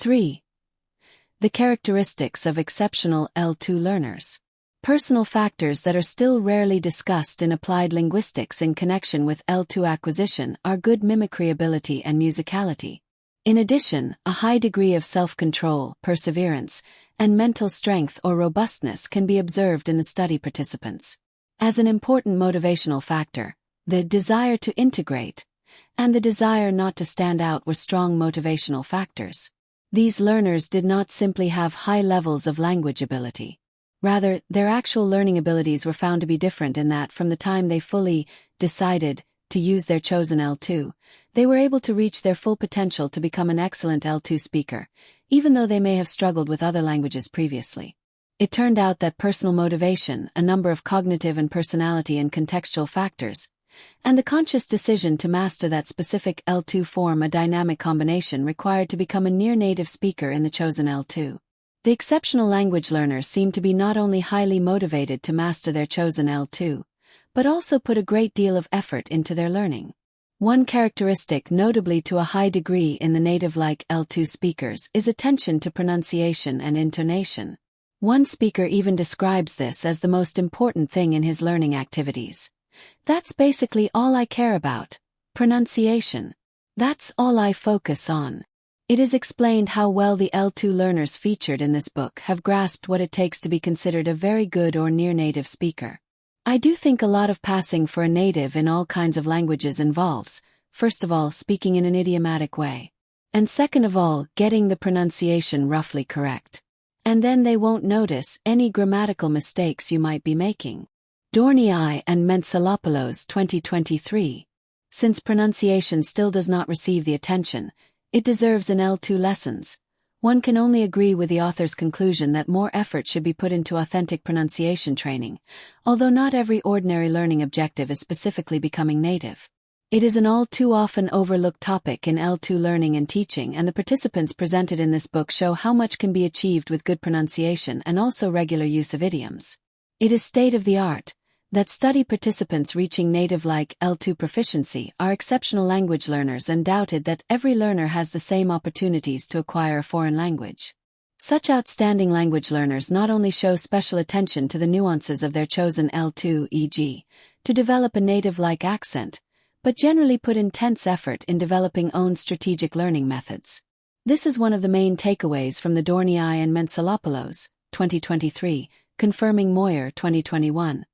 3. The characteristics of exceptional L2 learners. Personal factors that are still rarely discussed in applied linguistics in connection with L2 acquisition are good mimicry ability and musicality. In addition, a high degree of self-control, perseverance, and mental strength or robustness can be observed in the study participants. As an important motivational factor, the desire to integrate and the desire not to stand out were strong motivational factors. These learners did not simply have high levels of language ability. Rather, their actual learning abilities were found to be different in that from the time they fully decided to use their chosen L2, they were able to reach their full potential to become an excellent L2 speaker, even though they may have struggled with other languages previously. It turned out that personal motivation, a number of cognitive and personality and contextual factors, and the conscious decision to master that specific L2 form a dynamic combination required to become a near-native speaker in the chosen L2. The exceptional language learners seemed to be not only highly motivated to master their chosen L2, but also put a great deal of effort into their learning. One characteristic notably to a high degree in the native-like L2 speakers is attention to pronunciation and intonation. One speaker even describes this as the most important thing in his learning activities. That's basically all I care about. Pronunciation. That's all I focus on. It is explained how well the L2 learners featured in this book have grasped what it takes to be considered a very good or near-native speaker. I do think a lot of passing for a native in all kinds of languages involves, first of all, speaking in an idiomatic way. And second of all, getting the pronunciation roughly correct. And then they won't notice any grammatical mistakes you might be making. Dornii and Mentsalopoulos 2023. Since pronunciation still does not receive the attention it deserves in L2 lessons, one can only agree with the author's conclusion that more effort should be put into authentic pronunciation training, although not every ordinary learning objective is specifically becoming native. It is an all too often overlooked topic in L2 learning and teaching, and the participants presented in this book show how much can be achieved with good pronunciation and also regular use of idioms. It is state of the art that study participants reaching native-like L2 proficiency are exceptional language learners and doubted that every learner has the same opportunities to acquire a foreign language. Such outstanding language learners not only show special attention to the nuances of their chosen L2, e.g., to develop a native-like accent, but generally put intense effort in developing own strategic learning methods. This is one of the main takeaways from the Dornii and Mentsalopoulos, 2023, confirming Moyer, 2021,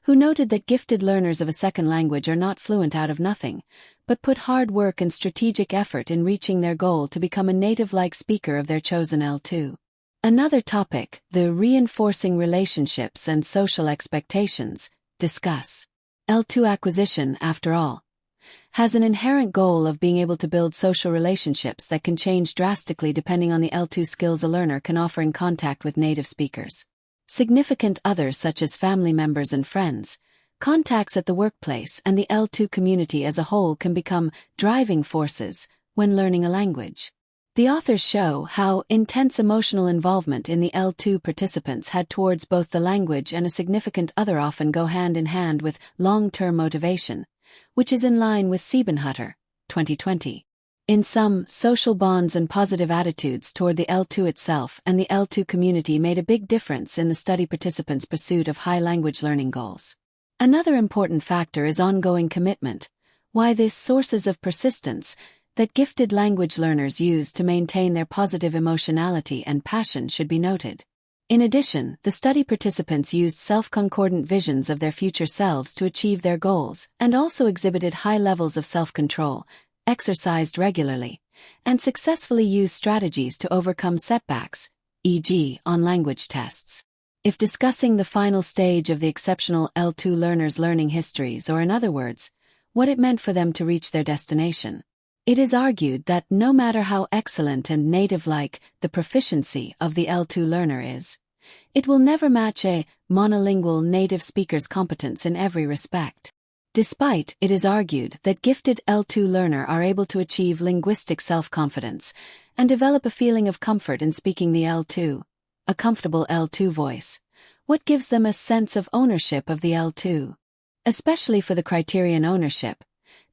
who noted that gifted learners of a second language are not fluent out of nothing, but put hard work and strategic effort in reaching their goal to become a native-like speaker of their chosen L2. Another topic, the reinforcing relationships and social expectations, discuss. L2 acquisition, after all, has an inherent goal of being able to build social relationships that can change drastically depending on the L2 skills a learner can offer in contact with native speakers. Significant others such as family members and friends, contacts at the workplace and the L2 community as a whole can become driving forces when learning a language. The authors show how intense emotional involvement in the L2 participants had towards both the language and a significant other often go hand in hand with long-term motivation, which is in line with Siebenhütter, 2020. In sum, social bonds and positive attitudes toward the L2 itself and the L2 community made a big difference in the study participants' pursuit of high language learning goals. Another important factor is ongoing commitment, why the sources of persistence that gifted language learners use to maintain their positive emotionality and passion should be noted. In addition, the study participants used self-concordant visions of their future selves to achieve their goals and also exhibited high levels of self-control, exercised regularly, and successfully used strategies to overcome setbacks, e.g., on language tests. If discussing the final stage of the exceptional L2 learners' learning histories, or in other words, what it meant for them to reach their destination, it is argued that no matter how excellent and native-like the proficiency of the L2 learner is, it will never match a monolingual native speaker's competence in every respect. Despite, it is argued that gifted L2 learner are able to achieve linguistic self-confidence and develop a feeling of comfort in speaking the L2, a comfortable L2 voice, what gives them a sense of ownership of the L2. Especially for the criterion ownership,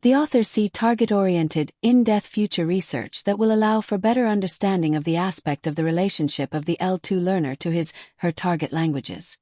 The authors see target-oriented, in-depth future research that will allow for better understanding of the aspect of the relationship of the L2 learner to his/her target languages.